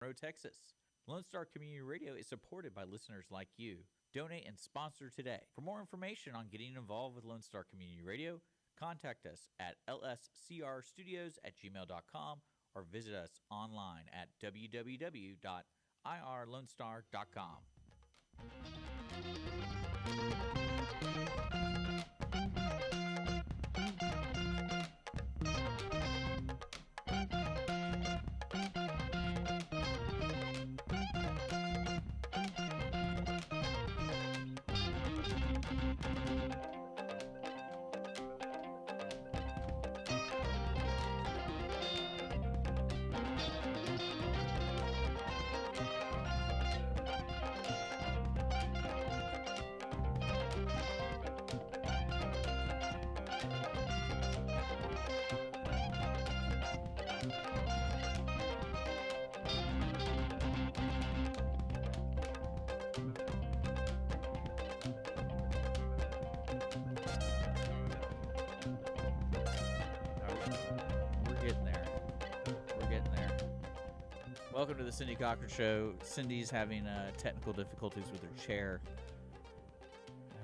Monroe, Texas. Lone Star Community Radio is supported by listeners like you. Donate and sponsor today. For more information on getting involved with Lone Star Community Radio, contact us at lscrstudios@gmail.com or visit us online at www.irlonestar.com. We're getting there. We're getting there. Welcome to the Cindy Cochran Show. Cindy's having technical difficulties with her chair.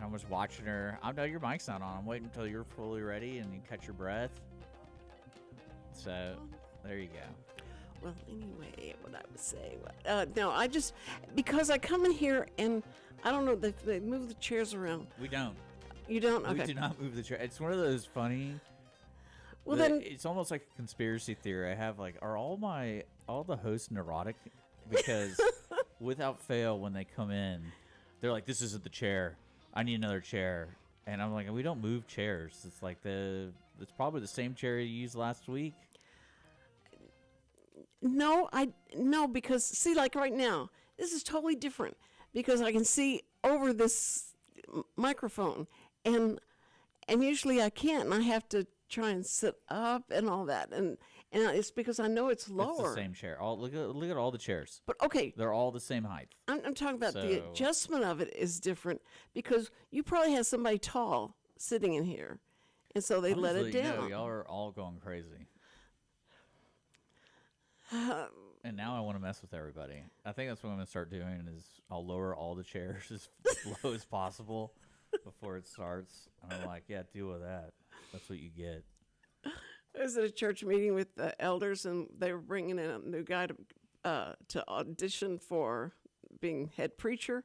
I was watching her. I know your mic's not on. I'm waiting until you're fully ready and you catch your breath. So, there you go. Well, anyway, what I was saying. No, I just, because I come in here and, I don't know, they move the chairs around. We don't. You don't? Okay. We do not move the chair. It's one of those funny. Well, then. It's almost like a conspiracy theory. I have like, are all the hosts neurotic? Because without fail, when they come in, they're like, this isn't the chair. I need another chair. And I'm like, we don't move chairs. It's like it's probably the same chair you used last week. No, because see, like right now, this is totally different because I can see over this microphone, and usually I can't, and I have to try and sit up and all that, and it's because I know it's lower. It's the same chair. Look at all the chairs. But okay, they're all the same height. I'm talking about the adjustment of it is different because you probably have somebody tall sitting in here, and so they let it down. Y'all are all going crazy. And now I want to mess with everybody. I think that's what I'm going to start doing is I'll lower all the chairs as low as possible before it starts. And I'm like, yeah, deal with that. That's what you get. I was at a church meeting with the elders, and they were bringing in a new guy to audition for being head preacher.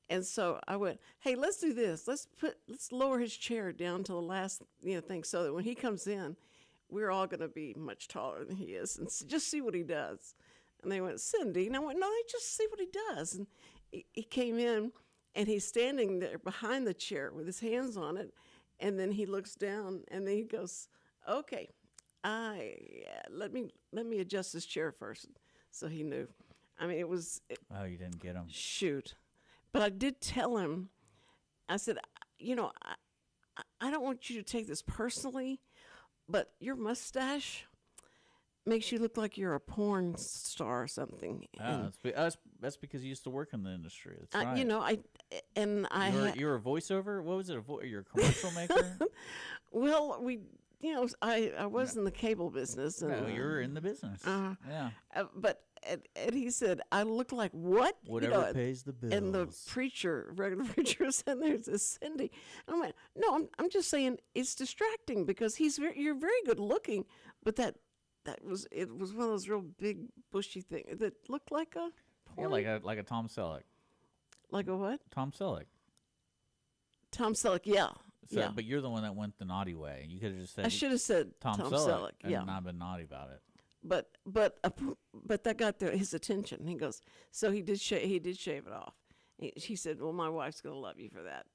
And so I went, hey, let's do this. Let's lower his chair down to the last thing so that when he comes in, we're all going to be much taller than he is, and just see what he does. And they went, Cindy. And I went, no, just see what he does. And he came in, and he's standing there behind the chair with his hands on it. And then he looks down, and then he goes, okay, let me adjust this chair first. So he knew. I mean, oh, you didn't get him. Shoot. But I did tell him, I said, I don't want you to take this personally, but your mustache makes you look like you're a porn star or something. Oh, that's because you used to work in the industry. That's right. You're a voiceover. What was it? You're a commercial maker. Well, I was in the cable business. And, no, you're in the business. Yeah. But and he said, I look like what? Whatever pays the bills. And the regular preacher, was in there and says, Cindy. And I went, no, I'm just saying it's distracting because you're very good looking, but it was one of those real big bushy things that looked like a porn. Yeah, like a Tom Selleck. Like a what? Tom Selleck. Tom Selleck, yeah. So, yeah. But you're the one that went the naughty way. You could have just said. I should have said Tom Selleck, and not been naughty about it. But that got his attention. He goes, so he did shave it off. He said, well, my wife's going to love you for that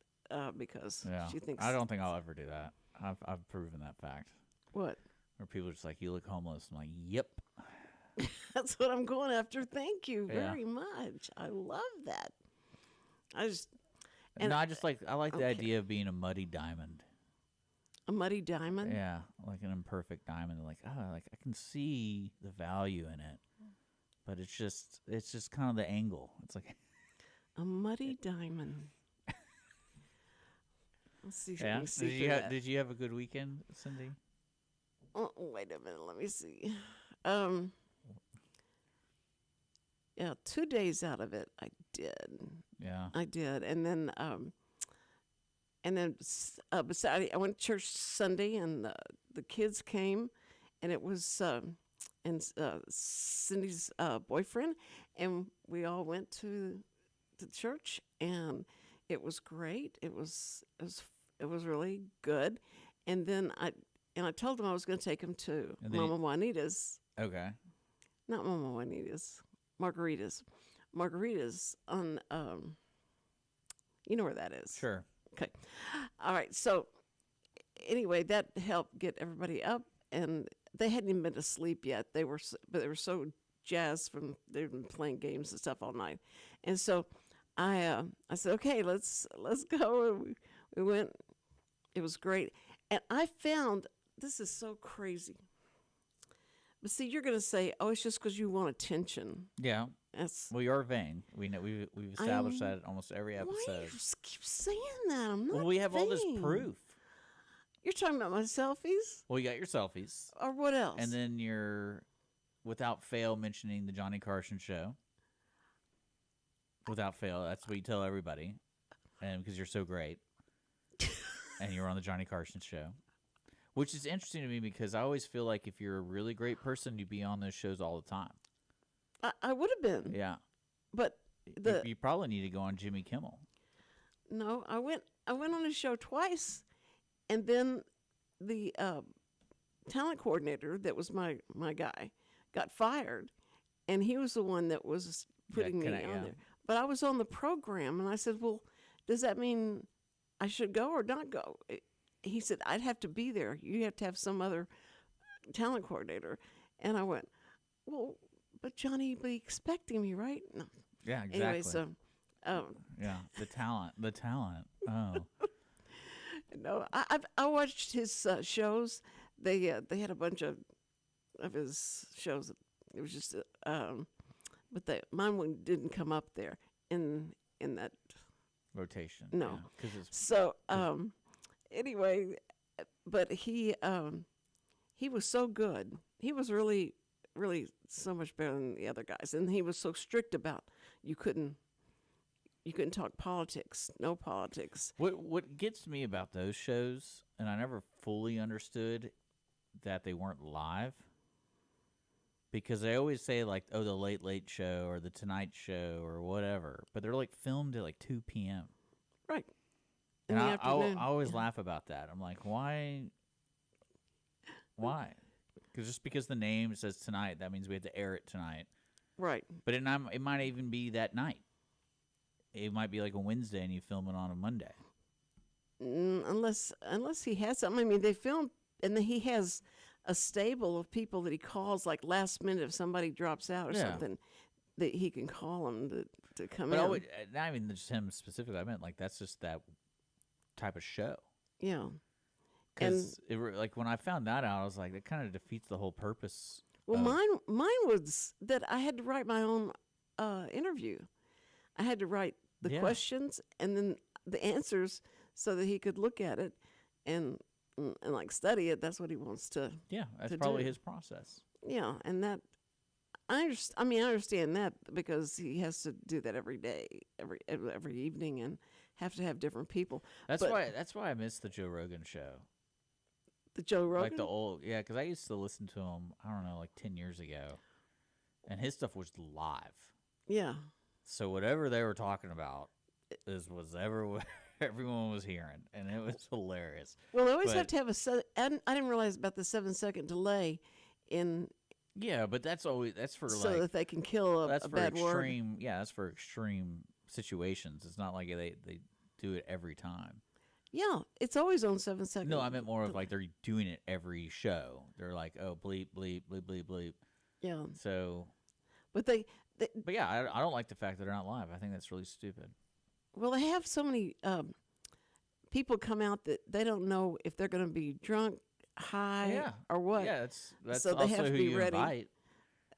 because she thinks. I don't think I'll ever do that. I've proven that fact. What? Where people are just like, you look homeless. I'm like, yep. That's what I'm going after. Thank you very much. I love that. I like the idea of being a muddy diamond. A muddy diamond? Yeah, like an imperfect diamond. Like, I can see the value in it, but it's just kind of the angle. It's like a muddy diamond. Let's see. Yeah. Did you have a good weekend, Cindy? Oh, wait a minute. Let me see. Yeah, 2 days out of it, I did. Yeah. I did, but Saturday I went to church Sunday, and the kids came, and it was Cindy's boyfriend, and we all went to the church, and it was great. It was really good, and then I told them I was going to take them to And then Mama Juanita's, Okay. not Mama Juanita's, Margarita's on you know where that is. Sure. Okay. All right. So anyway, that helped get everybody up, and they hadn't even been to sleep yet. But they were so jazzed from they've been playing games and stuff all night, and so I said, okay, let's go. And we went. It was great, and I found this is so crazy. But see, you're gonna say, oh, it's just because you want attention. Yeah. That's Well, you're vain. We know we've established that almost every why episode. you just keep saying that? I'm not. Well, we have all this vain. proof. You're talking about my selfies, Well, you got your selfies, or what else? and then you're, without fail, mentioning the Johnny Carson show. Without fail, that's what you tell everybody, and because you're so great, and you're on the Johnny Carson show, which is interesting to me because I always feel like if you're a really great person, you'd be on those shows all the time. I would have been. Yeah, But you probably need to go on Jimmy Kimmel. no, I went on his show twice, and then the talent coordinator that was my guy got fired, and he was the one that was putting me on there. But I was on the program, and I said, well, does that mean I should go or not go? He said, I'd have to be there. You have to have some other talent coordinator. And I went, well, but Johnny will be expecting me, right? No. Yeah, exactly. Anyway, so Yeah, the talent. Oh, no, I watched his shows. They had a bunch of his shows. It was just but mine one didn't come up there in that. rotation. No. Yeah, 'cause it's, So anyway, but he was so good. He was really so much better than the other guys, and he was so strict about you couldn't talk politics, no politics. what gets me about those shows, and I never fully understood that they weren't live, because they always say like, oh, the Late Late Show or the Tonight Show or whatever, but they're like filmed at like 2 p.m. Right. And In the I afternoon. always laugh about that. I'm like, why? Because just because the name says tonight, that means we have to air it tonight. Right. But it might even be that night. It might be like a Wednesday and you film it on a Monday. Unless he has something. I mean, they film, and then he has a stable of people that he calls like last minute if somebody drops out or Yeah. something, that he can call them to come But in. not even just him specifically. I meant like that's just that type of show. Yeah. Because like when I found that out, I was like, that kind of defeats the whole purpose. Well, of- mine was that I had to write my own interview. I had to write the Yeah. questions and then the answers so that he could look at it and like study it. That's what he wants to. Yeah, that's to probably do. his process. Yeah, and that I understand that because he has to do that every day, every evening, and have to have different people. That's But why I miss the Joe Rogan show. the Joe Rogan. Like the old, yeah, because I used to listen to him, I don't know, like 10 years ago. And his stuff was live. Yeah. So whatever they were talking about was everyone was hearing. And it was hilarious. Well, they always But- have to have I didn't realize about the 7-second delay in Yeah, but that's for so like, that they can kill that's a for bad word. extreme, yeah, that's for extreme situations. It's not like they do it every time. Yeah, it's always on 7 seconds. No, I meant more of like they're doing it every show. They're like, oh, bleep, bleep, bleep, bleep, bleep. Yeah, So, but but yeah, I don't like the fact that they're not live. I think that's really stupid. well, they have so many people come out that they don't know if they're going to be drunk, high, Yeah. or what. Yeah, that's So they also have to who be you ready. invite.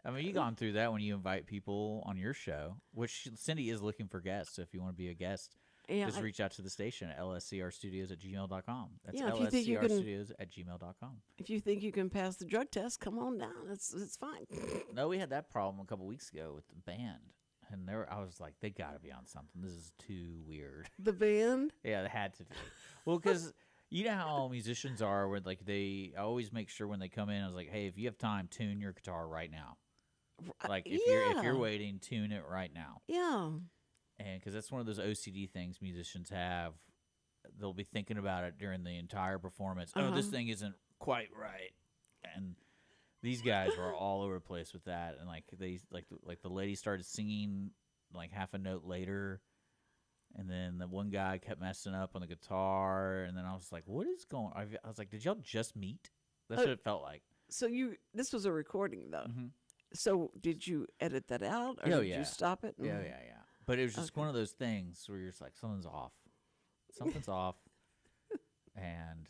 I mean, you've gone through that when you invite people on your show, which Cindy is looking for guests. So if you want to be a guest, Yeah, just reach out to the station at lscrstudios@gmail.com. That's Yeah, if you think you can- lscrstudios@gmail.com. if you think you can pass the drug test, come on down. It's fine. No, we had that problem a couple weeks ago with the band. And I was like, they got to be on something. This is too weird. The band. Yeah, they had to be. Well, because you know how all musicians are, where like I always make sure when they come in, I was like, hey, if you have time, tune your guitar right now. Like if you're waiting, tune it right now. Yeah. And because that's one of those OCD things musicians have. They'll be thinking about it during the entire performance. Oh, this thing isn't quite right. And these guys were all over the place with that. And like the lady started singing like half a note later. And then the one guy kept messing up on the guitar. And then I was like, what is going on? I was like, did y'all just meet? That's what it felt like. So this was a recording, though. Mm-hmm. So did you edit that out, or did you stop it? Yeah. But it was just one of those things where you're just like, something's off. Something's off. And,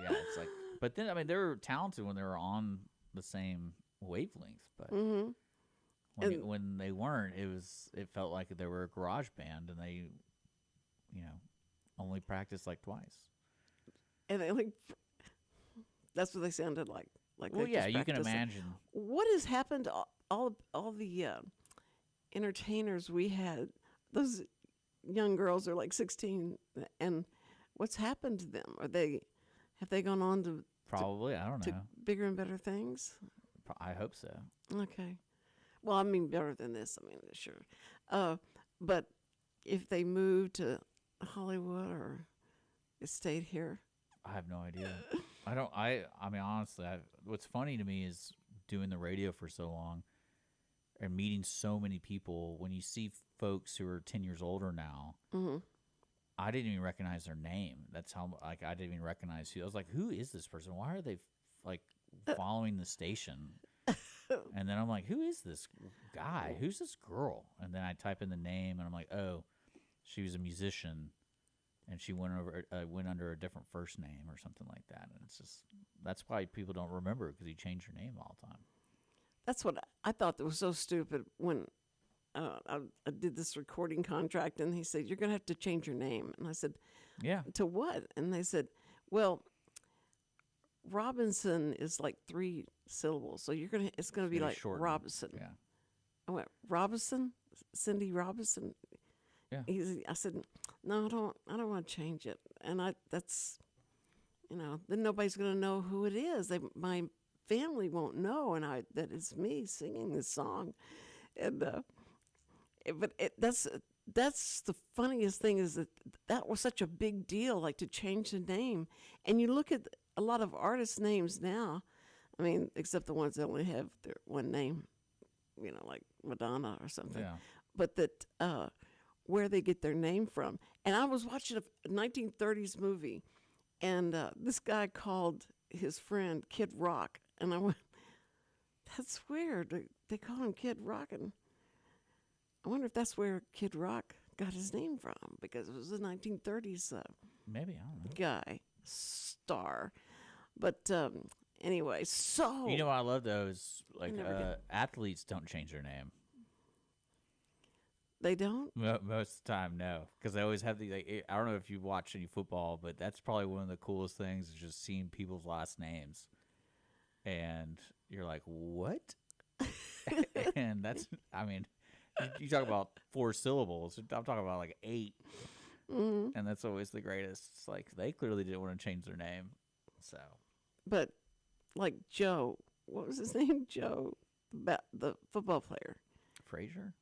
yeah, it's like, but then, I mean, they were talented when they were on the same wavelength. But when they weren't, it felt like they were a garage band, and they, only practiced like twice. And that's what they sounded like. Well, yeah, you can imagine. What has happened to all the entertainers we had? Those young girls are like 16, and what's happened to them? Have they gone on to probably? I don't know. Bigger and better things. I hope so. Okay. Well, I mean, better than this. I mean, sure. But if they moved to Hollywood or stayed here, I have no idea. I mean, honestly, what's funny to me is doing the radio for so long and meeting so many people. When you see folks who are 10 years older now, I didn't even recognize their name. That's how, like, I didn't even recognize who. I was like, who is this person? Why are they, like, following the station? And then I'm like, who is this guy? Who's this girl? And then I type in the name, and I'm like, oh, she was a musician. And she went under a different first name or something like that. And that's why people don't remember, because you change your name all the time. That's what I thought that was so stupid when I did this recording contract, and he said, you're going to have to change your name. And I said, yeah. To what? And they said, well, Robinson is like 3 syllables. So it's going to be like shortened. Robinson. Yeah. I went, Robinson? Cindy Robinson? Yeah. I said, no, I don't want to change it. And that's, then nobody's going to know who it is. My family won't know, that it's me singing this song. And that's the funniest thing, is that was such a big deal, like to change the name. And you look at a lot of artists' names now, I mean, except the ones that only have their one name, like Madonna or something. Yeah. But that where they get their name from. And I was watching a 1930s movie, and this guy called his friend Kid Rock, and I went, that's weird. They call him Kid Rock, and I wonder if that's where Kid Rock got his name from, because it was the 1930s Maybe, I don't know. guy, star. But anyway, so... You know what I love, though, is like athletes don't change their name. They don't? Most of the time, no. Because they always have I don't know if you watch any football, but that's probably one of the coolest things, is just seeing people's last names. And you're like, what? And that's, I mean, you talk about 4 syllables. I'm talking about like 8. Mm-hmm. And that's always the greatest. It's like, they clearly didn't want to change their name. So. But like Joe, what was his name? Joe, the football player. Frazier?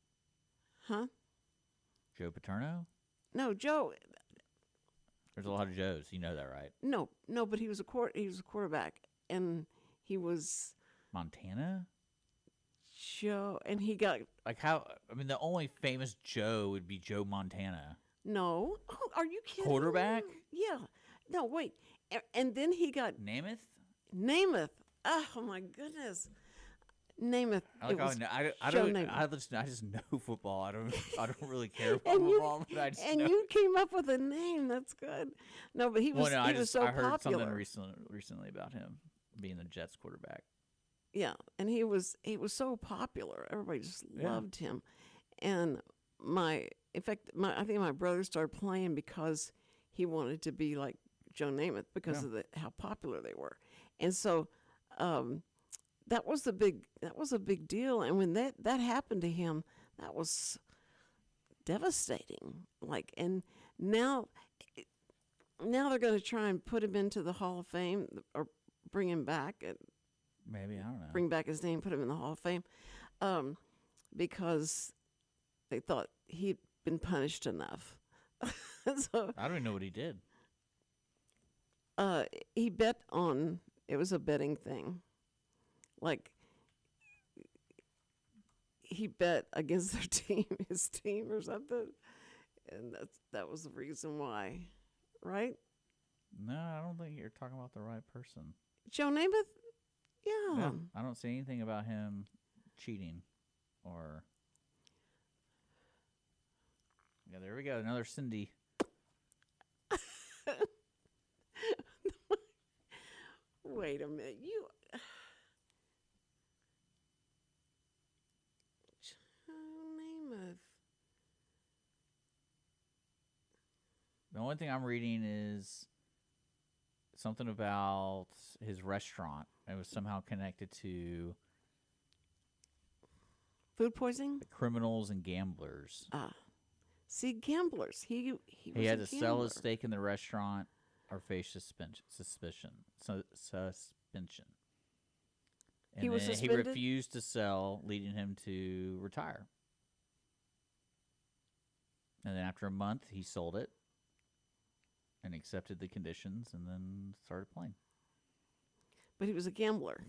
Huh? Joe Paterno? No, Joe. There's a lot of Joes. You know that, right? No, but he was a quarterback, and he was Montana? Joe, and he got like how? I mean, the only famous Joe would be Joe Montana. No, are you kidding? Quarterback? Yeah. No, wait, and then he got Namath. Oh my goodness. Namath. I just know football. I don't really care about football. But I just know. You came up with a name. That's good. No, but he was. He was so I heard popular. something recently about him being the Jets quarterback. Yeah, and he was so popular. Everybody just loved him. And my in fact, I think my brother started playing because he wanted to be like Joe Namath because of how popular they were, and so that was a big deal. And when that happened to him, that was devastating. Like, and now they're going to try and put him into the Hall of Fame or bring him back. Maybe, I don't know. Bring back his name, put him in the Hall of Fame, because they thought he'd been punished enough. So I don't even know what he did. he bet on, it was a betting thing. Like, he bet against their team, his team or something. And that was the reason why, right? No, I don't think you're talking about the right person. Joe Namath? Yeah. No, I don't see anything about him cheating or... Yeah, there we go. Another Cindy. Wait a minute. Joe Namath. The only thing I'm reading is something about his restaurant. It was somehow connected to Food poisoning? the criminals and gamblers. See, gamblers. He Had was to a sell gambler. his stake in the restaurant or face suspicion. And He was then he suspended? refused to sell, leading him to retire. And then after a month, he sold it and accepted the conditions and then started playing. But he was a gambler.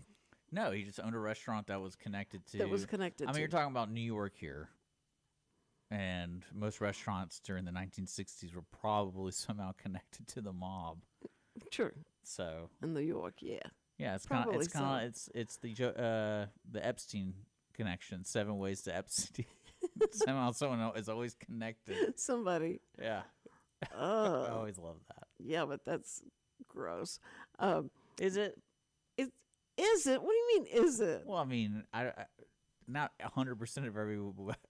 No, he just owned a restaurant that was connected to... I mean, you're talking about New York here. And most restaurants during the 1960s were probably somehow connected to the mob. Sure. So In New York, yeah. yeah, it's kind of Probably it's the Epstein connection. 7 ways to Epstein. Somehow someone is always connected. Somebody. Yeah, I Oh, always love that. yeah, but that's gross. Is it? Is it? What do you mean, is it? Well, I mean, I not 100% of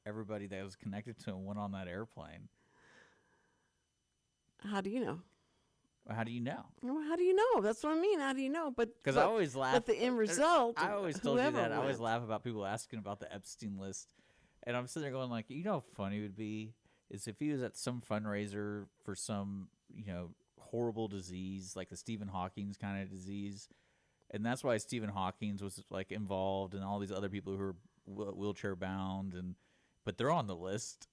everybody that was connected to him went on that airplane. How do you know? How do you know? Well, how do you know? That's what I mean. How do you know? Because I always laugh. But the end result, I always told you whoever that. I always went. laugh about people asking about the Epstein list. And I'm sitting there going like, you know how funny it would be is if he was at some fundraiser for some, horrible disease, like the Stephen Hawking's kind of disease. And that's why Stephen Hawking's was like involved and all these other people who are wheelchair bound but they're on the list.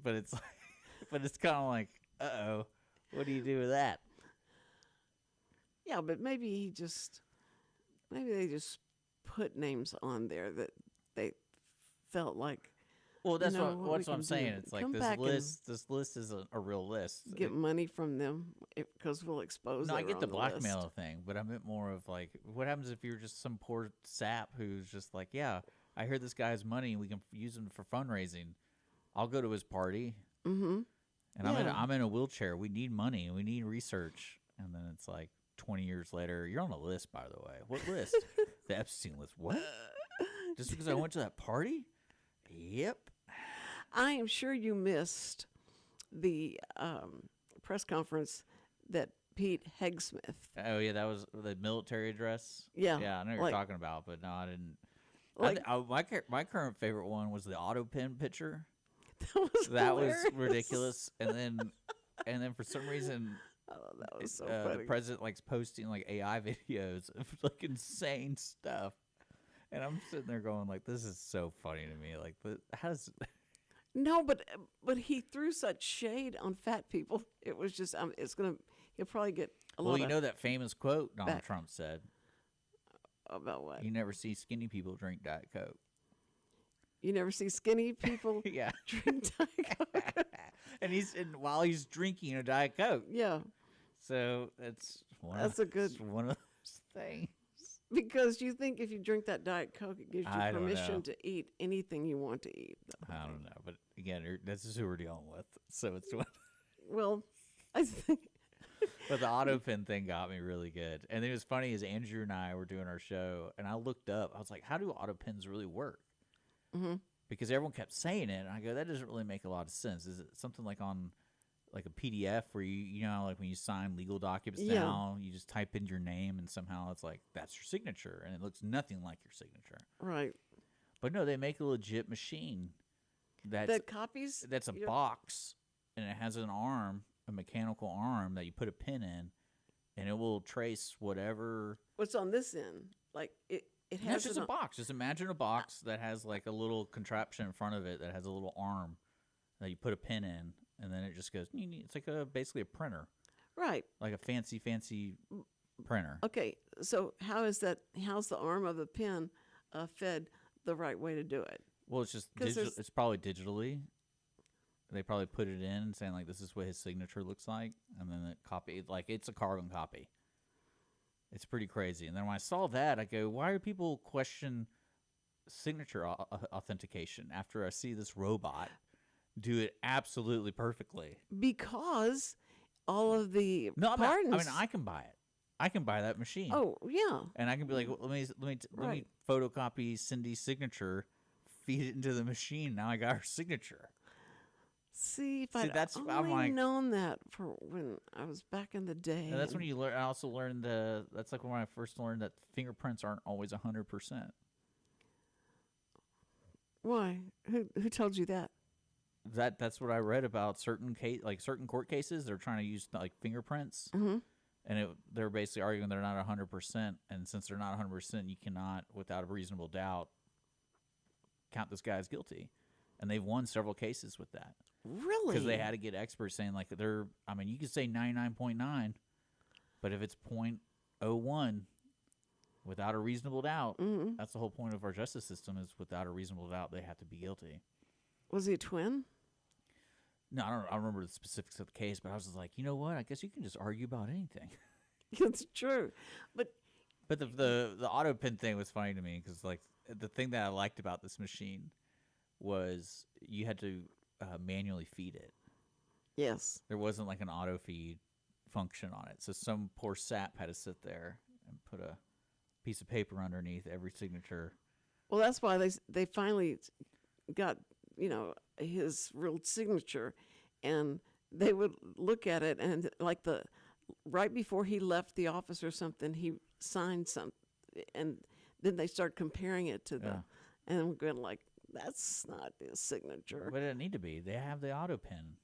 But it's like, but it's kind of like, uh-oh, what do you do with that? Yeah, but maybe they just put names on there that they felt like. Well, that's what what I'm saying. It's like this list is a real list. Get money from them because we'll expose. No, I get the list. blackmail thing, but I meant more of like, what happens if you're just some poor sap who's just like, yeah, I hear this guy has money and we can use him for fundraising. I'll go to his party. Mm-hmm. And Yeah. I'm in a wheelchair. We need money. We need research. And then it's like 20 years later, you're on a list, by the way. What list? The Epstein list. What? Just because I went to that party? Yep. I am sure you missed the press conference that Pete Hegsmith. Oh, yeah, that was the military address? Yeah. Yeah, I know what you're talking about, but no, I didn't. My current favorite one was the auto pen picture. That was ridiculous. And then for some reason, that was so the funny. president likes posting like AI videos of like insane stuff. And I'm sitting there going like, this is so funny to me. Like, how does... No, but he threw such shade on fat people. It was just he'll probably get a lot. Well, you know that famous quote Donald Trump said about what? You never see skinny people drink Diet Coke. You never see skinny people Yeah. drink Diet Coke. and while he's drinking a Diet Coke. Yeah. So that's one of those things. Because you think if you drink that Diet Coke, it gives you I don't know. permission to eat anything you want to eat. I don't know, but again, this is who we're dealing with. So it's Well, I think. But the auto pen thing got me really good. And it was funny as Andrew and I were doing our show, and I looked up. I was like, how do auto pens really work? Mm-hmm. because everyone kept saying it, and I go, that doesn't really make a lot of sense. Is it something like on like a PDF where you know, like when you sign legal documents now, you just type in your name and somehow it's like, that's your signature, and it looks nothing like your signature. Right. But no, they make a legit machine that copies. That's a box, and it has an arm, a mechanical arm that you put a pin in, and it will trace whatever. What's on this end? Like it has. It's just a box. Just imagine a box that has like a little contraption in front of it that has a little arm that you put a pin in, and then it just goes. It's like basically a printer, right? Like a fancy printer. Okay, so how's the arm of the pen fed the right way to do it? Well, it's just digital. It's probably digitally. They probably put it in saying like, this is what his signature looks like, and then it copied like it's a carbon copy. It's pretty crazy. And then when I saw that, I go, why do people question signature authentication after I see this robot do it absolutely perfectly? Because all of the I mean, I can buy it. I can buy that machine. Oh, yeah. And I can be like, well, let me photocopy Cindy's signature, feed it into the machine. Now I got her signature. See, if I'd only known that for when I was back in the day. And that's when you learn. I also learned that's like when I first learned that fingerprints aren't always 100%. Why? Who told you that? That's what I read about certain court cases. They're trying to use like fingerprints, mm-hmm. and they're basically arguing they're not 100%. And since they're not 100%, you cannot, without a reasonable doubt, count this guy as guilty. And they've won several cases with that. Really? Because they had to get experts saying like you could say 99.9, but if it's 0.01 without a reasonable doubt, mm-hmm. that's the whole point of our justice system is without a reasonable doubt they have to be guilty. Was he a twin? No, I don't remember the specifics of the case, but I was just like, you know what? I guess you can just argue about anything. It's true, but the auto pin thing was funny to me because like the thing that I liked about this machine was you had to manually feed it. Yes. There wasn't like an auto feed function on it. So some poor sap had to sit there and put a piece of paper underneath every signature. Well, that's why they finally got, his real signature, and they would look at it and like right before he left the office or something, he signed something, and then they start comparing it to and we're going like, that's not his signature. But it didn't need to be. They have the auto pen.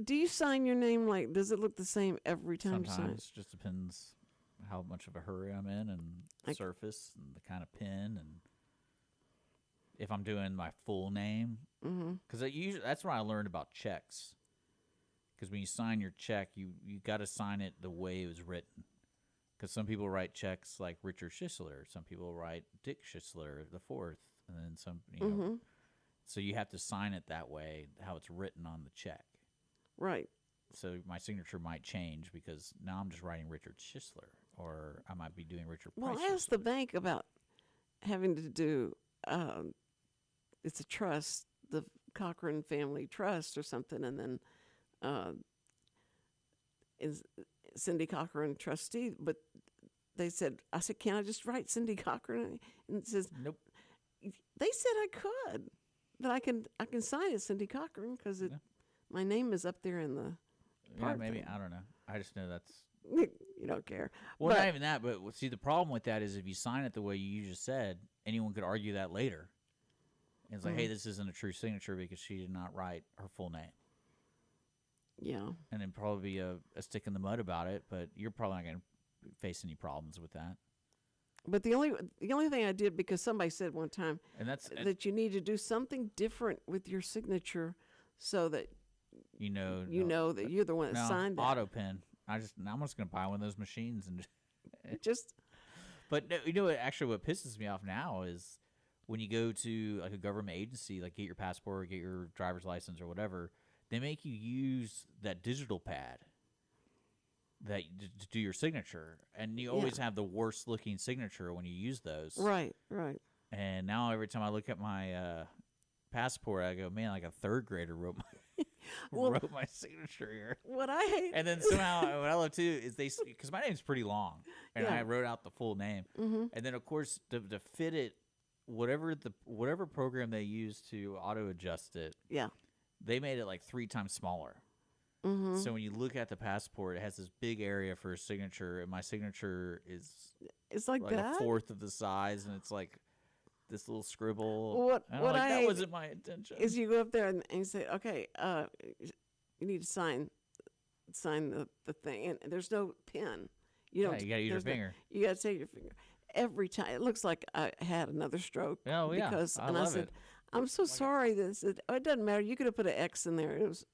Do you sign your name like? Does it look the same every time you sign? Sometimes. Just depends how much of a hurry I'm in and the surface and the kind of pen and if I'm doing my full name. Because that's what I learned about checks. Because when you sign your check, you got to sign it the way it was written. Because some people write checks like Richard Schisler. Some people write Dick Schisler the fourth. And then some, so you have to sign it that way, how it's written on the check. Right. So my signature might change because now I'm just writing Richard Schisler, or I might be doing Richard Price. Well, I asked the bank about having to do, it's a trust, the Cochran family trust or something, and then is Cindy Cochran trustee, but I said, can I just write Cindy Cochran? And it says, nope. They said I could, that I can sign it Cindy Cochran because my name is up there in the maybe thing. I don't know. I just know that's you don't care. Well, not even that, but see the problem with that is if you sign it the way you just said, anyone could argue that later. And it's like, hey, this isn't a true signature because she did not write her full name. Yeah. And then probably be a stick in the mud about it, but you're probably not going to face any problems with that. But the only thing I did, because somebody said one time that you need to do something different with your signature so that you know that you're the one that signed that. Auto pen. I'm just going to buy one of those machines and just. But what pisses me off now is when you go to like a government agency, like get your passport or get your driver's license or whatever, they make you use that digital pad to do your signature, and you always have the worst looking signature when you use those. Right. And now every time I look at my passport, I go, man, like a third grader wrote my signature here. What I hate. And then somehow what I love too is because my name's pretty long, and I wrote out the full name, and then of course to fit it whatever program they used to auto adjust it, Yeah. they made it like 3 times smaller. Mm-hmm. So when you look at the passport, it has this big area for a signature, and my signature is It's like like that. a fourth of the size, and it's like this little scribble. What And I'm what like, I that hate wasn't my intention. is you go up there and you say, okay, you need to sign the thing, and there's no pen. You don't. You gotta use your there's no- finger. You got to take your finger every time. It looks like I had another stroke. Oh, yeah. Because I and love I said, it. I'm so sorry. This it doesn't matter. You could have put an X in there. It was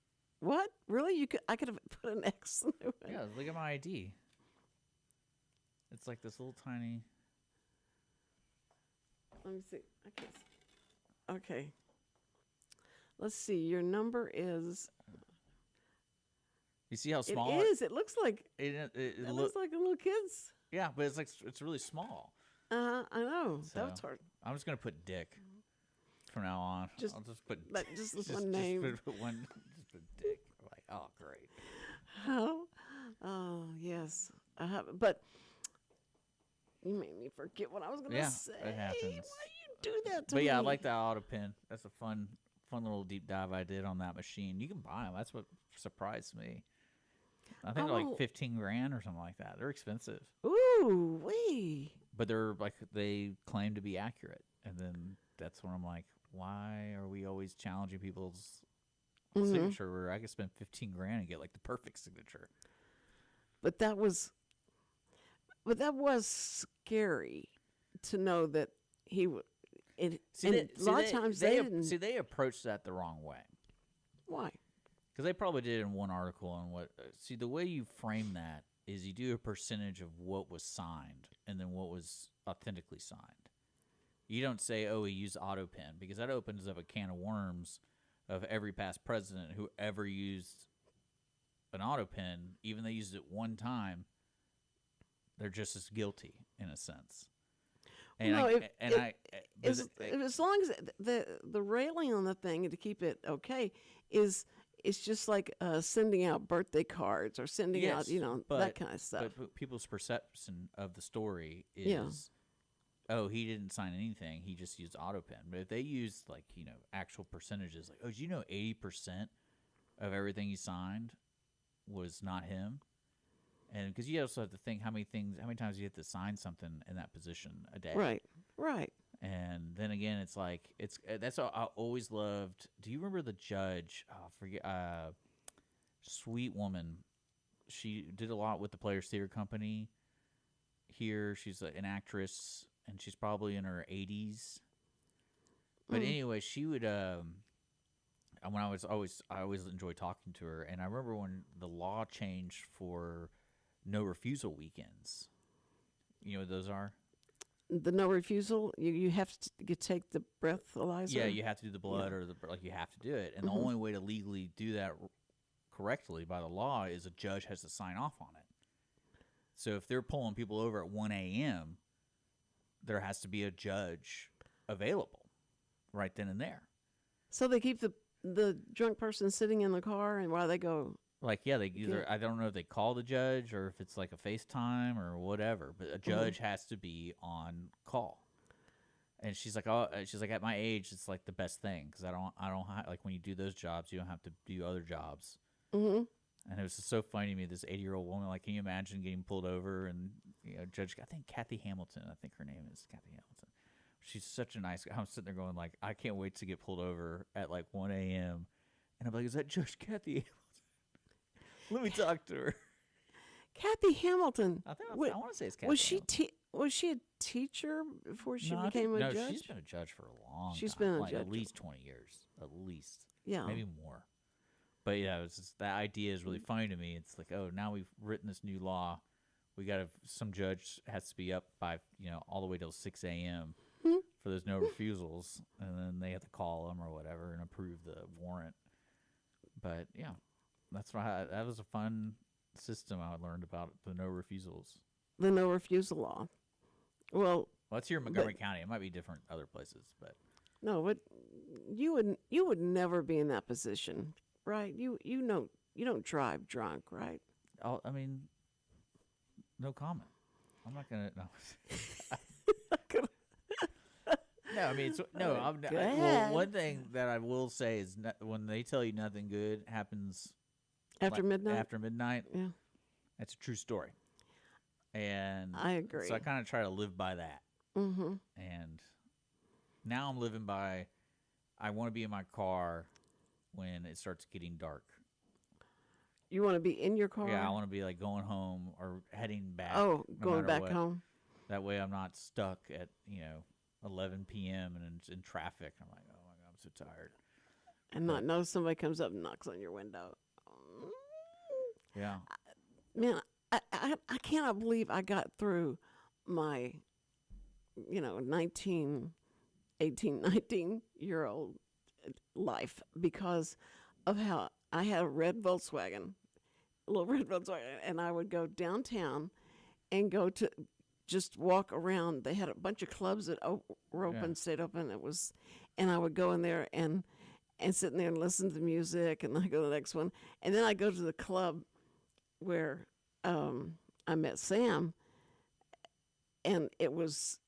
what really? I could have put an X in there. Yeah, look at my ID. It's like this little tiny. Let me see. I can't. Okay. Let's see. Your number is. You see how small It is. It looks like. It It looks like a little kid's. yeah, but it's like it's really small. I know. So, That's hard. I'm just gonna put Dick from now on. I'll just put Just this one name. Just put one. Just put Dick. Like, oh, great. How? Oh, yes. But you made me forget what I was going to say. It happens. Why do you do that to But me? yeah, I like that auto pen. That's a fun little deep dive I did on that machine. You can buy them. That's what surprised me. I think they're like 15 grand or something like that. They're expensive, Ooh, wee. but they're like they claim to be accurate. And then that's when I'm like, why are we always challenging people's signature where I could spend 15 grand and get like the perfect signature? But that was scary to know that he would. A lot of times they didn't. See, they approached that the wrong way. Why? Because they probably did it in one article on what. See, the way you frame that is you do a percentage of what was signed and then what was authentically signed. You don't say, oh, he used auto pen, because that opens up a can of worms of every past president who ever used an auto pen, even they used it one time, they're just as guilty in a sense. And as long as the railing on the thing to keep it okay is it's just like sending out birthday cards or sending out that kind of stuff. But people's perception of the story is, oh, he didn't sign anything, he just used auto pen. But if they used actual percentages, like, oh, did you know 80% of everything he signed was not him? And because you also have to think how many times you have to sign something in that position a day. Right. And then again, it's like that's what I always loved. Do you remember the judge? Oh, forget. Sweet woman. She did a lot with the Players Theater Company. Here, she's an actress, and she's probably in her 80s. But anyway, she would. When I always enjoyed talking to her, and I remember when the law changed for no refusal weekends. You know what those are? The no refusal, you have to take the breathalyzer. Yeah, you have to do the blood or you have to do it. And the only way to legally do that correctly by the law is a judge has to sign off on it. So if they're pulling people over at 1 a.m., there has to be a judge available right then and there. So they keep the drunk person sitting in the car, and while they go. Like, yeah, they either I don't know if they call the judge or if it's like a FaceTime or whatever, but a judge has to be on call. And she's like, at my age, it's like the best thing because I don't like when you do those jobs, you don't have to do other jobs. Mm-hmm. And it was just so funny to me, this 80-year-old woman. Like, can you imagine getting pulled over and Judge? I think Kathy Hamilton. I think her name is Kathy Hamilton. She's such a nice guy. I'm sitting there going like, I can't wait to get pulled over at like 1 a.m. And I'm like, is that Judge Kathy Hamilton? Let me talk to her. Kathy Hamilton. I want to say it's Kathy. Was she a teacher before she became a judge? No, she's been a judge for a long time. She's been a like judge at least 20 years, at least. Yeah, maybe more. But yeah, it's just, that idea is really funny to me. It's like, oh, now we've written this new law. We got some judge has to be up by all the way till 6 a.m. For those no refusals, and then they have to call them or whatever and approve the warrant. But yeah. That's why that was a fun system I learned about the no refusals. The no refusal law. Well, it's here in Montgomery County. It might be different other places, but no. But you would never be in that position, right? You don't drive drunk, right? I mean, no comment. I'm not gonna. No. No, I mean, no. Go Well, ahead. one thing that I will say is when they tell you nothing good happens After midnight? after midnight, Yeah, that's a true story. And I agree. so I kind of try to live by that. Mm-hmm. And now I'm living by, I want to be in my car when it starts getting dark. You want to be in your car? Yeah, I want to be like going home or heading back. Oh, no going matter back what. home. That way I'm not stuck at, 11 p.m. and in traffic. I'm like, oh my God, I'm so tired. And not know somebody comes up and knocks on your window. Yeah. Man, I cannot believe I got through my, 19, 18, 19-year-old life because of how I had a red Volkswagen, a little red Volkswagen, and I would go downtown and go to just walk around. They had a bunch of clubs that were open, stayed open. And I would go in there and sit in there and listen to the music, and then I go to the next one, and then I go to the club where I met Sam, and it was,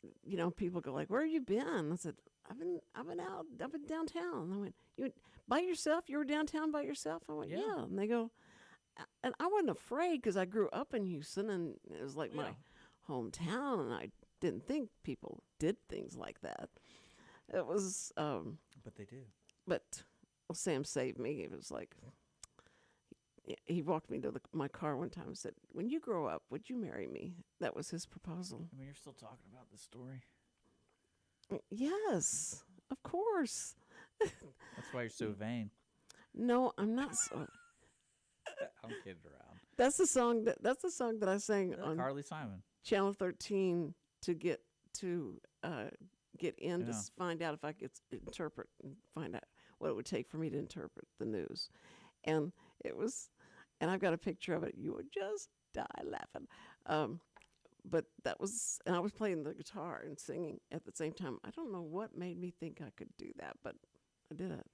people go like, "Where have you been?" I said, I've been downtown. And I went, "You by yourself? You were downtown by yourself?" I went, "Yeah." And they go, and I wasn't afraid because I grew up in Houston, and it was like my hometown, and I didn't think people did things like that. It was, But they do. but Sam saved me. It was like, he walked me to my car one time and said, "When you grow up, would you marry me?" That was his proposal. I mean, you're still talking about this story. Yes, of course. That's why you're so vain. No, I'm not so. I'm kidding around. That's the song that I sang on Carly Simon. Channel 13 to get in to find out if I could interpret and find out what it would take for me to interpret the news. And and I've got a picture of it. You would just die laughing. But that was, and I was playing the guitar and singing at the same time. I don't know what made me think I could do that, but I did it.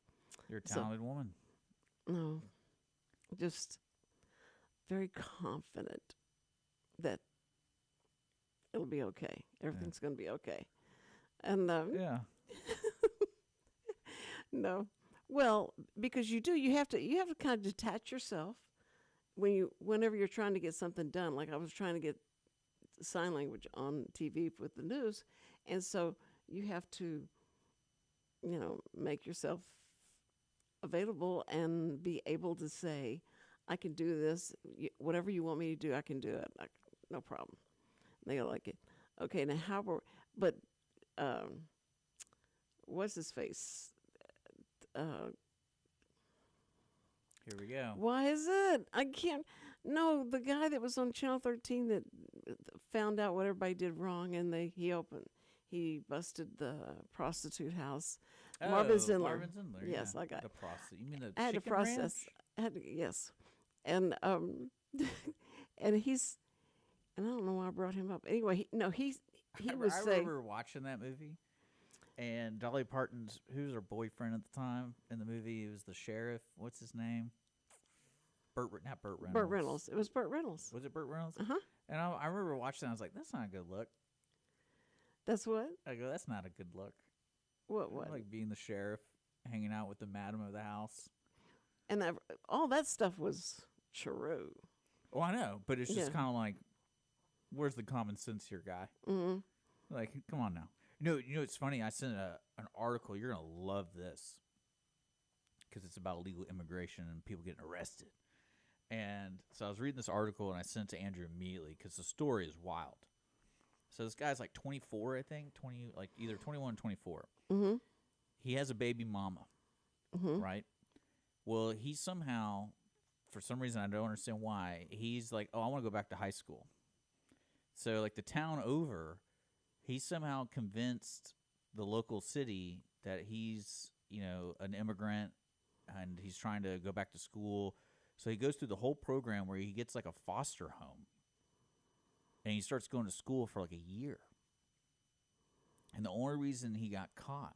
You're a talented woman. No, just very confident that it'll be okay. Everything's going to be okay. And Yeah. no, well, because you have to kind of detach yourself whenever you're trying to get something done. Like I was trying to get sign language on TV with the news, and so you have to, make yourself available and be able to say, "I can do this. Whatever you want me to do, I can do it. No problem." And they go like it. Okay, now but what's his face? Here we go. Why is it? I can't. No, the guy that was on Channel 13 that found out what everybody did wrong, and he busted the prostitute house. Marvin Zindler. Marvin Zindler. Yes, yeah. I got. The you mean the I had to chicken process. ranch? Yes, and and he's, and I don't know why I brought him up. Anyway, he was saying. I remember watching that movie, and Dolly Parton's, who was her boyfriend at the time in the movie, he was the sheriff. What's his name? Not Burt Reynolds. Burt Reynolds. It was Burt Reynolds. Was it Burt Reynolds? Uh-huh. And I remember watching that. I was like, that's not a good look. That's what? I go, that's not a good look. What? Like being the sheriff, hanging out with the madam of the house. And all that stuff was true. Oh, I know. But it's just kind of like, where's the common sense here, guy? Mm-hmm. Like, come on now. You know, it's funny. I sent an article. You're going to love this. Because it's about illegal immigration and people getting arrested. And so I was reading this article, and I sent it to Andrew immediately because the story is wild. So this guy's like 24, I think, either 21 or 24. Mm-hmm. He has a baby mama, right? Well, he somehow, for some reason, I don't understand why, he's like, oh, I want to go back to high school. So like the town over, he somehow convinced the local city that he's, an immigrant, and he's trying to go back to school. So he goes through the whole program where he gets like a foster home. And he starts going to school for like a year. And the only reason he got caught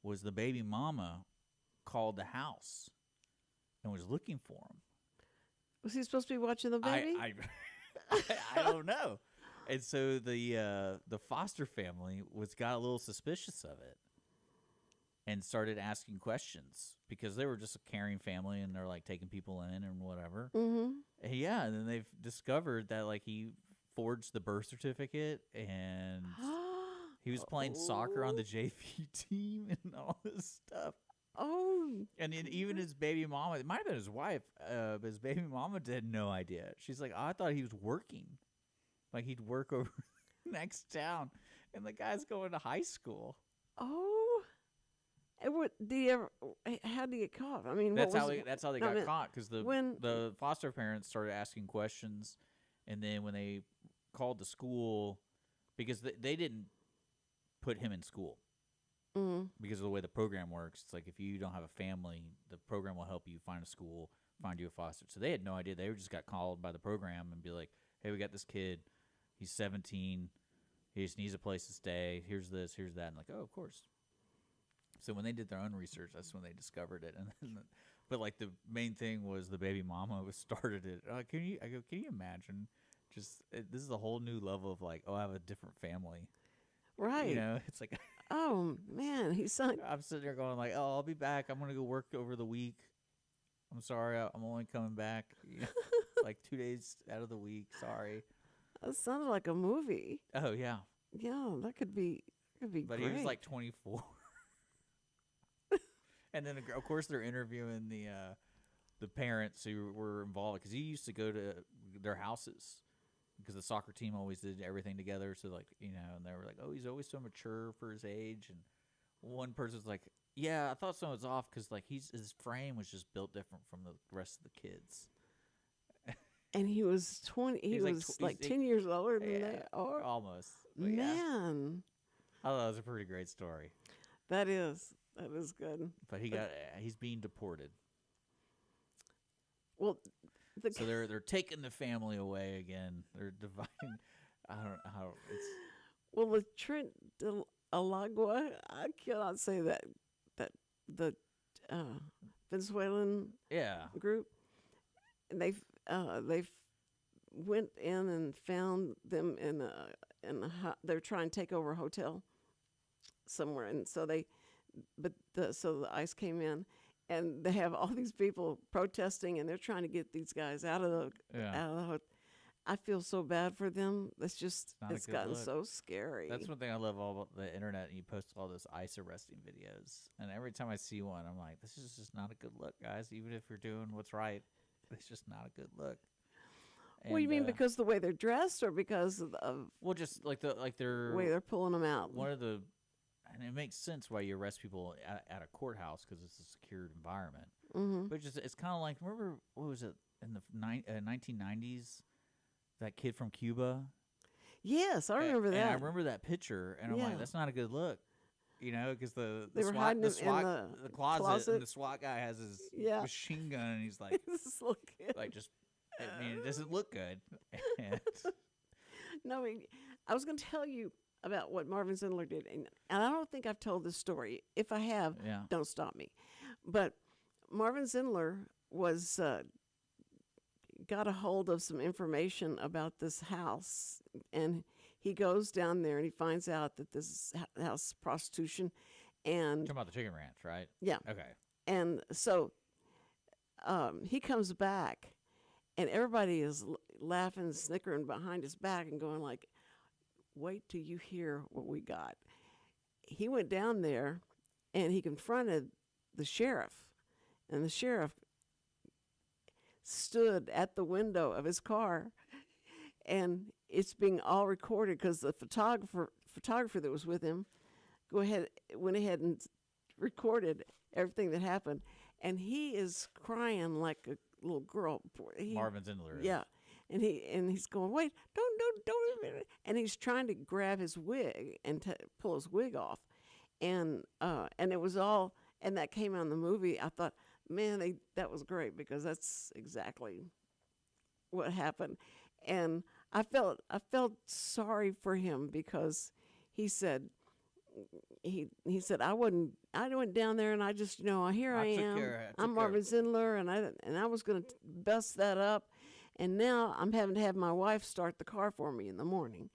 was the baby mama called the house and was looking for him. Was he supposed to be watching the baby? I don't know. And so the foster family got a little suspicious of it and started asking questions because they were just a caring family and they're like taking people in and whatever. Mm-hmm. And yeah, and then they've discovered that like he forged the birth certificate and he was playing soccer on the JV team and all this stuff. Oh. And then even his baby mama, it might have been his wife, but his baby mama had no idea. She's like, I thought he was working. Like he'd work over next town. And the guy's going to high school. Oh. And what did he ever? How did he get caught? I mean, That's how they got caught because when the foster parents started asking questions, and then when they called the school, because they didn't put him in school because of the way the program works. It's like if you don't have a family, the program will help you find a school, find you a foster. So they had no idea. They just got called by the program and be like, "Hey, we got this kid. He's 17. He just needs a place to stay. Here's this, here's that." And like, oh, of course. So when they did their own research, that's when they discovered it. And then, but like the main thing was the baby mama started it. Can you imagine? Just this is a whole new level of like, oh, I have a different family, right? You know, it's like, oh man, I'm sitting there going like, oh, I'll be back. I'm gonna go work over the week. I'm sorry, I'm only coming back, like 2 days out of the week. Sorry. That sounded like a movie. Oh yeah. Yeah, that could be. But great. He was like 24. And then, of course, they're interviewing the parents who were involved because he used to go to their houses because the soccer team always did everything together. So, like, and they were like, "Oh, he's always so mature for his age." And one person's like, "Yeah, I thought something was off because like his frame was just built different from the rest of the kids." And he was 20. He was like 10 years older than that, or almost. Man, I thought it was a pretty great story. That is good. But he's being deported. Well, so they're taking the family away again. They're dividing. I don't know how it's. Well, the Trent de Alagua, I cannot say that the Venezuelan group, and they went in and found them in a they're trying to take over a hotel somewhere, and so the ICE came in, and they have all these people protesting, and they're trying to get these guys out of the hotel. I feel so bad for them. It's gotten so scary. That's one thing I love all about the internet. And you post all those ICE arresting videos, and every time I see one, I'm like, this is just not a good look, guys. Even if you're doing what's right, it's just not a good look. And, what do you mean? Because the way they're dressed, or because of well, just like their way they're pulling them out? And it makes sense why you arrest people at a courthouse because it's a secured environment. Mm-hmm. But it's kind of like, remember, what was it, in the 1990s, that kid from Cuba? Yes, I remember that. And I remember that picture, and I'm like, that's not a good look. Because the were SWAT, hiding the SWAT, in the closet, and the SWAT guy has his machine gun, and he's like, this little kid. Like just, I mean, it doesn't look good. No, I was going to tell you about what Marvin Zindler did, and I don't think I've told this story. If I have, don't stop me. But Marvin Zindler was got a hold of some information about this house, and he goes down there and he finds out that this house is prostitution. And talking about the chicken ranch, right? Yeah. Okay. And so he comes back, and everybody is laughing, snickering behind his back and going like, wait till you hear what we got. He went down there, and he confronted the sheriff, and the sheriff stood at the window of his car, and it's being all recorded because the photographer that was with him went ahead and recorded everything that happened, and he is crying like a little girl. Marvin Zindler. Yeah. And he's going, wait, don't, and he's trying to grab his wig and pull his wig off, and it was all, and that came out in the movie. I thought, man, that was great because that's exactly what happened, and I felt sorry for him because he said I went down there and I just here I am. I'm Marvin Zindler, and I was going to bust that up. And now I'm having to have my wife start the car for me in the morning.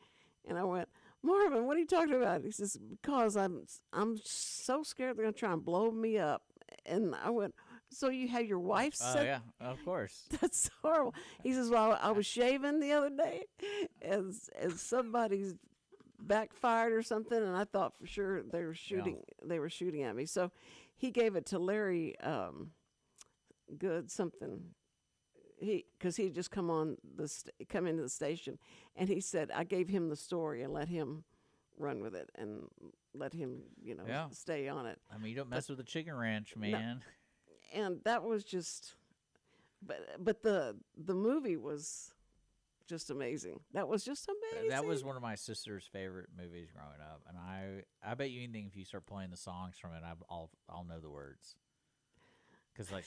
And I went, Marvin, what are you talking about? He says, because I'm so scared they're going to try and blow me up. And I went, so you have your wife Oh set? yeah, of course. That's horrible. He says, well, I was shaving the other day as somebody's backfired or something, and I thought for sure they were shooting. They were shooting at me. So he gave it to Larry Good something. Because he had just come into the station, and he said I gave him the story and let him run with it and let him stay on it. I mean, you don't mess with the chicken ranch, man. No, and that was just, but the movie was just amazing. That was just amazing. That was one of my sister's favorite movies growing up, and I bet you anything if you start playing the songs from it, I'll know the words. Because like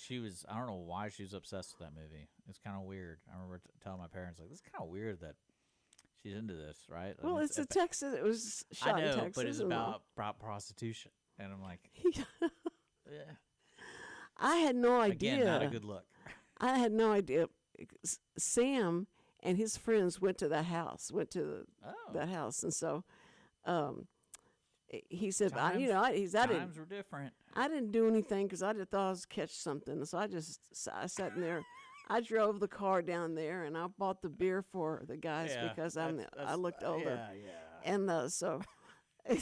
I don't know why she was obsessed with that movie. It's kind of weird. I remember telling my parents like, this is kind of weird that she's into this, right? Well, it's a Texas. It was shot in Texas, but it's about prostitution, and I'm like, yeah. I had no idea. Again, not a good look. I had no idea. Sam and his friends went to that house, that house, and so he said, times were different. I didn't do anything because I just thought I was catch something. So I sat in there. I drove the car down there, and I bought the beer for the guys because I looked older. Yeah. And so I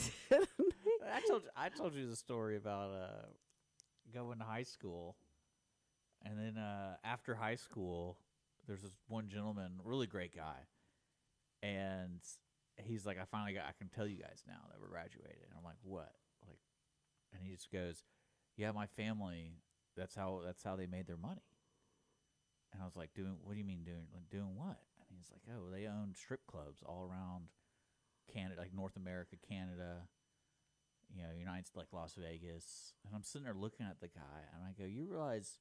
told you the story about going to high school, and then after high school, there's this one gentleman, really great guy, and he's like, I can tell you guys now that we're graduated. And I'm like, what? Like, and he just goes, yeah, my family, that's how they made their money. And I was like, what do you mean doing what? And he's like, oh, they owned strip clubs all around Canada, like North America, Canada, United States, like Las Vegas. And I'm sitting there looking at the guy, and I go, you realize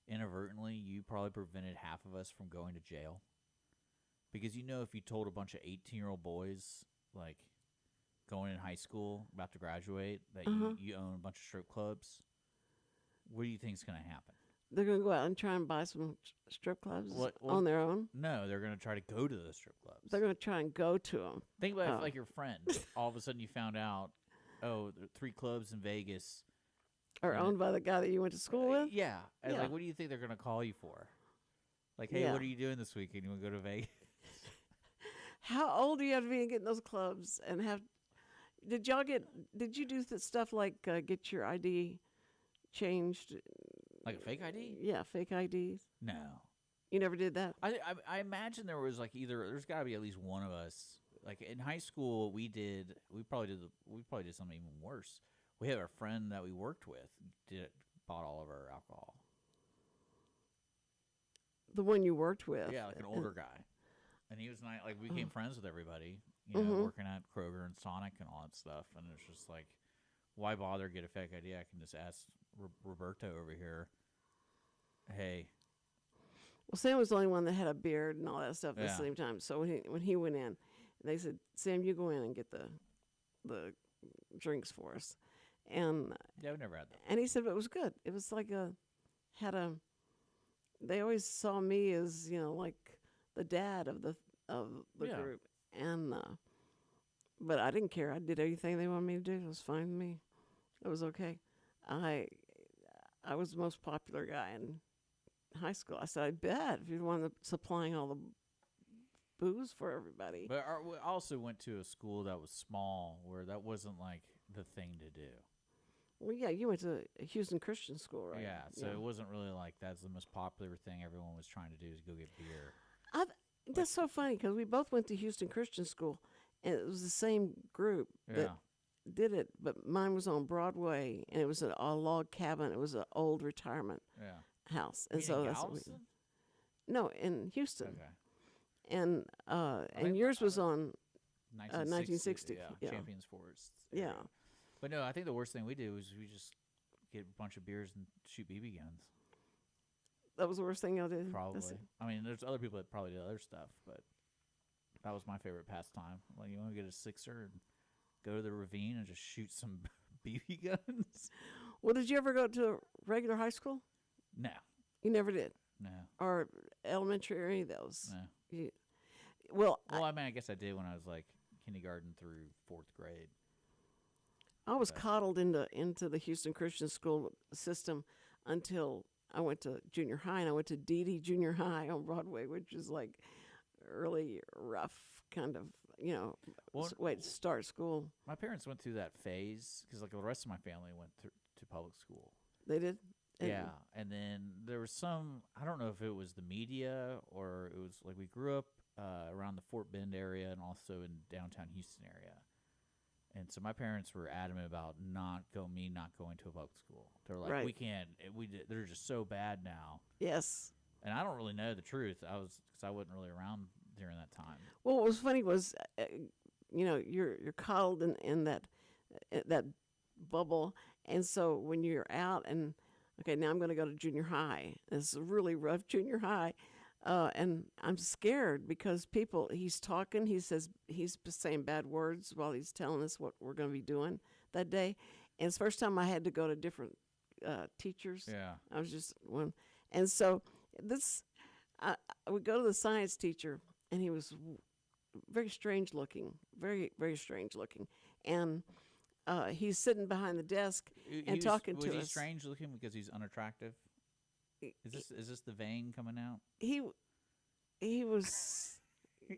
inadvertently you probably prevented half of us from going to jail? Because if you told a bunch of 18-year-old boys, like, going in high school, about to graduate, that you own a bunch of strip clubs, what do you think is going to happen? They're going to go out and try and buy some strip clubs on their own? No, they're going to try to go to those strip clubs. They're going to try and go to them. Think about it like your friend. All of a sudden you found out, there are 3 clubs in Vegas. Are owned by the guy that you went to school with? Yeah. And like, what do you think they're going to call you for? Like, hey, what are you doing this weekend? You want to go to Vegas? How old do you have to be to get in those clubs? And did you do stuff like get your ID changed? Like a fake ID? Yeah, fake IDs. No. You never did that? I imagine there was like there's got to be at least one of us. Like in high school, we probably did something even worse. We had a friend that we worked with bought all of our alcohol. The one you worked with? Yeah, like an older guy. And he was like, we became friends with everybody, working at Kroger and Sonic and all that stuff. And it's just like, why bother get a fake ID? I can just ask Roberto over here, hey. Well, Sam was the only one that had a beard and all that stuff at the same time. So when he went in, they said, Sam, you go in and get the drinks for us. And yeah, I've never had that. And he said it was good. It was like they always saw me as, like the dad of the group. And but I didn't care. I did everything they wanted me to do. It was fine with me. It was okay. I was the most popular guy in high school. I said, I bet, if you're the one supplying all the booze for everybody. But we also went to a school that was small, where that wasn't like the thing to do. Well, yeah, you went to a Houston Christian school, right? Yeah, so it wasn't really like that's the most popular thing everyone was trying to do is go get beer. That's so funny because we both went to Houston Christian School, and it was the same group that did it, but mine was on Broadway, and it was a log cabin. It was an old retirement house, and so that's no, in Houston. Okay. And yours was on 1960. Yeah, Champions Forest. Yeah. But no, I think the worst thing we did was we just get a bunch of beers and shoot BB guns. That was the worst thing y'all did? Probably. I mean, there's other people that probably did other stuff, but that was my favorite pastime. Like, you want to get a sixer and go to the ravine and just shoot some BB guns? Well, did you ever go to a regular high school? No. You never did? No. or elementary or any of those? No. You, well, Well, I mean, I guess I did when I was like kindergarten through 4th grade. I was But- coddled into the Houston Christian School system until I went to junior high, and I went to Dee Junior High on Broadway, which is like early rough kind of, Well, way to start school. My parents went through that phase because like the rest of my family went to public school. They did. And Yeah, and then there was some. I don't know if it was the media or it was like we grew up around the Fort Bend area and also in downtown Houston area. And so my parents were adamant about not going to a public school. They're like, Right. we can't. They're just so bad now. Yes. And I don't really know the truth. Because I wasn't really around during that time. Well, what was funny was, you're coddled in that bubble, and so when you're out and okay, now I'm going to go to junior high. This is a really rough junior high, and I'm scared because he's talking. He says he's saying bad words while he's telling us what we're going to be doing that day, and it's the first time I had to go to different teachers. Yeah. I was just one, and so I would go to the science teacher, and he was very strange looking, very, very strange looking. And he's sitting behind the desk and talking to us. Was he strange looking because he's unattractive? Is this the vein coming out? He was,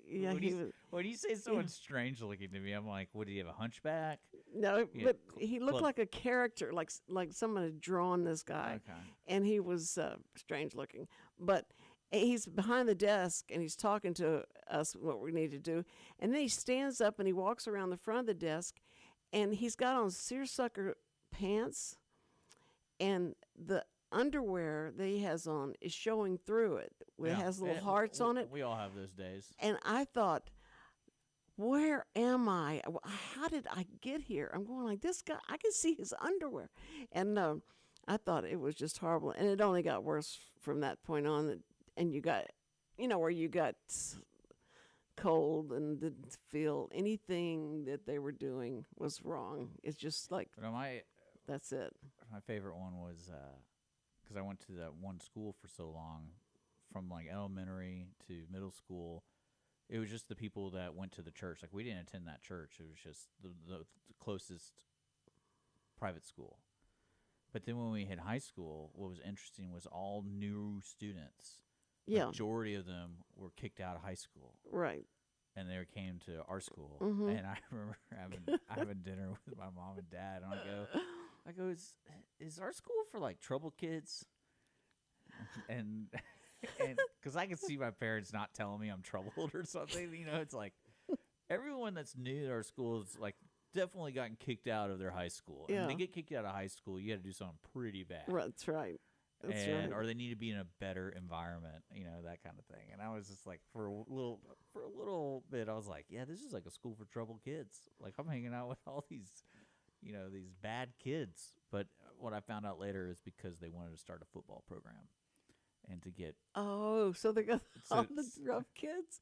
yeah, he was. When you say someone's strange looking to me, I'm like, what, did he have a hunchback? No, Yeah, but he looked club- like a character, like someone had drawn this guy. Okay. And he was strange looking. But he's behind the desk and he's talking to us what we need to do. And then he stands up and he walks around the front of the desk, and he's got on seersucker pants, and the underwear that he has on is showing through it. It has little hearts on it. We all have those days. And I thought, where am I? How did I get here? I'm going like, this guy, I can see his underwear. And I thought it was just horrible. And it only got worse from that point on. And you got, where you got cold and didn't feel anything that they were doing was wrong. It's just like, that's it. My favorite one was because I went to that one school for so long, from like elementary to middle school. It was just the people that went to the church. Like, we didn't attend that church. It was just the closest private school. But then when we hit high school, what was interesting was all new students. Yeah. Majority of them were kicked out of high school. Right. And they came to our school. Mhm. And I remember having dinner with my mom and dad. And I go, is our school for like trouble kids? And because I can see my parents not telling me I'm troubled or something. It's like everyone that's new to our school is like definitely gotten kicked out of their high school. Yeah. And to get kicked out of high school, you got to do something pretty bad. Right, that's right. That's right. Or they need to be in a better environment, that kind of thing. And I was just like, for a little bit, I was like, yeah, this is like a school for troubled kids. Like, I'm hanging out with all these, these bad kids. But what I found out later is because they wanted to start a football program and to get. Oh, so they got all the rough kids?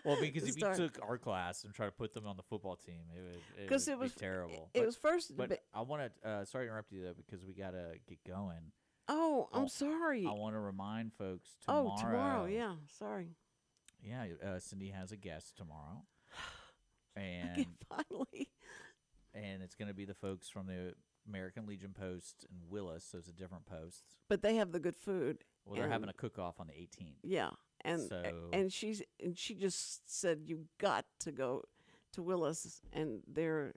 Well, because if you Start. took our class and tried to put them on the football team, it would be terrible. It was first. But I want to, sorry to interrupt you, though, because we got to get going. Oh, I'm sorry. I want to remind folks tomorrow. Oh, tomorrow, yeah. Sorry. Yeah, Cindy has a guest tomorrow. And Okay, finally. and it's going to be the folks from the American Legion Post in Willis, so it's a different post. But they have the good food. Well, they're having a cook-off on the 18th. Yeah, and So- she just said you got to go to Willis and their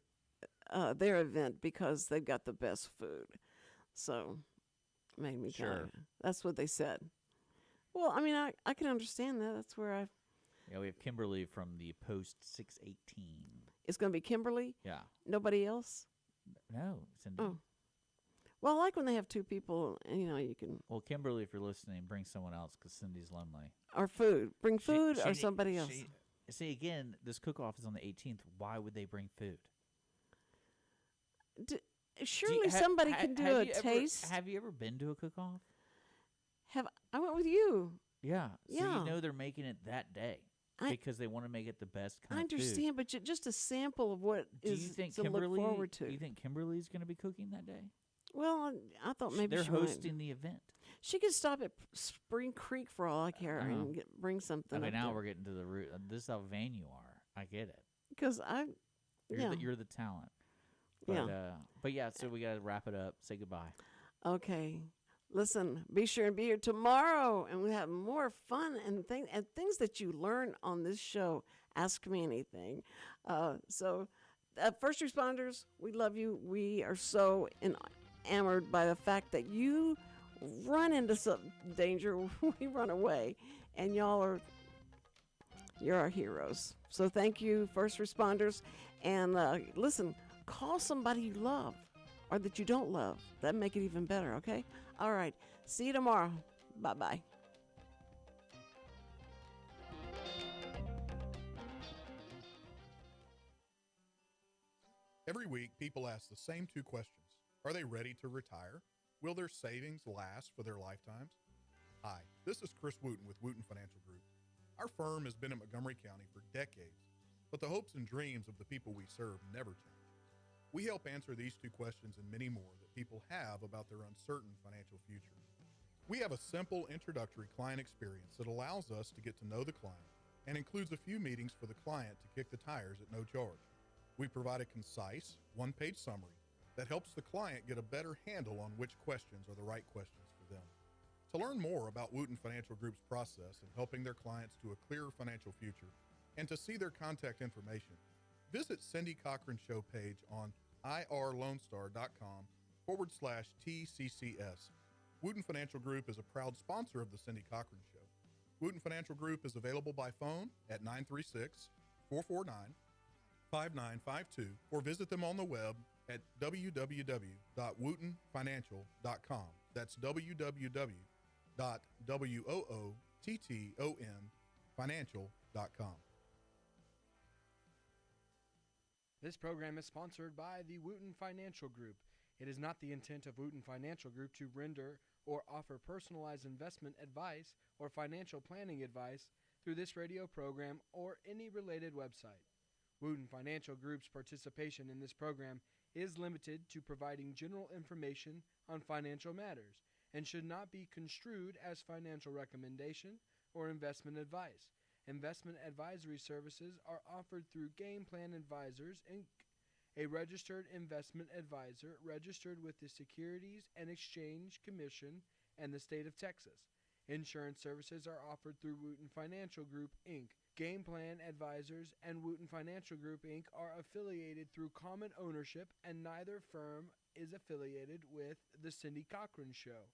event because they've got the best food. So made me Sure. kind of. That's what they said. Well, I mean, I can understand that. That's where Yeah, we have Kimberly from the Post 618. it's going to be Kimberly. Yeah. Nobody else. No, Cindy. Oh. Well, I like when they have two people, and you can Well, Kimberly, if you're listening, bring someone else because Cindy's lonely. or food. Bring food She or need- somebody else. See, again, this cook-off is on the 18th. Why would they bring food? Surely somebody can do a taste. Have you ever been to a cook-off? I went with you. Yeah. So Yeah. you know they're making it that day because they want to make it the best kind I of food. understand, but just a sample of what Do is you think to Kimberly? look forward to. Do you think Kimberly's going to be cooking that day? Well, I thought maybe they're she might. hosting the event. She could stop at Spring Creek for all I care and bring something. Okay, up now there. we're getting to the root. This is how vain you are. I get it. Because You're the talent. But, Yeah. But yeah, so we got to wrap it up. Say goodbye. Okay. Listen, be sure and be here tomorrow, and we have more fun and things that you learn on this show. Ask Me Anything. First responders, we love you. We are so enamored by the fact that you run into some danger, we run away, and you're our heroes. So thank you, first responders, and listen, call somebody you love or that you don't love. That'd make it even better, okay? All right. See you tomorrow. Bye-bye. Every week, people ask the same two questions. Are they ready to retire? Will their savings last for their lifetimes? Hi, this is Chris Wootton with Wootton Financial Group. Our firm has been in Montgomery County for decades, but the hopes and dreams of the people we serve never change. We help answer these two questions and many more that people have about their uncertain financial future. We have a simple introductory client experience that allows us to get to know the client and includes a few meetings for the client to kick the tires at no charge. We provide a concise, one-page summary that helps the client get a better handle on which questions are the right questions for them. To learn more about Wootton Financial Group's process in helping their clients to a clearer financial future and to see their contact information, visit Cindy Cochran's show page on irlonestar.com/TCCS. Wootton Financial Group is a proud sponsor of the Cindy Cochran Show. Wootton Financial Group is available by phone at 936-449-5952 or visit them on the web at www.woottonfinancial.com. That's www.woottonfinancial.com. This program is sponsored by the Wootton Financial Group. It is not the intent of Wootton Financial Group to render or offer personalized investment advice or financial planning advice through this radio program or any related website. Wootton Financial Group's participation in this program is limited to providing general information on financial matters and should not be construed as financial recommendation or investment advice. Investment advisory services are offered through Game Plan Advisors, Inc., a registered investment advisor registered with the Securities and Exchange Commission and the state of Texas. Insurance services are offered through Wootton Financial Group, Inc. Game Plan Advisors and Wootton Financial Group, Inc. are affiliated through common ownership, and neither firm is affiliated with The Cindy Cochran Show.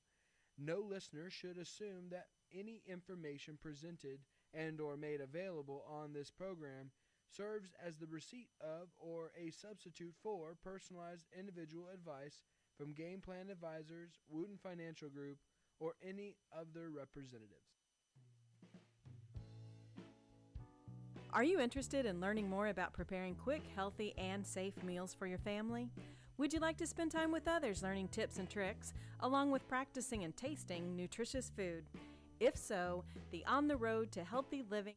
No listener should assume that any information presented and or made available on this program serves as the receipt of or a substitute for personalized individual advice from Game Plan Advisors, Wootton Financial Group, or any of their representatives. Are you interested in learning more about preparing quick, healthy, and safe meals for your family? Would you like to spend time with others learning tips and tricks, along with practicing and tasting nutritious food? If so, the On the Road to Healthy Living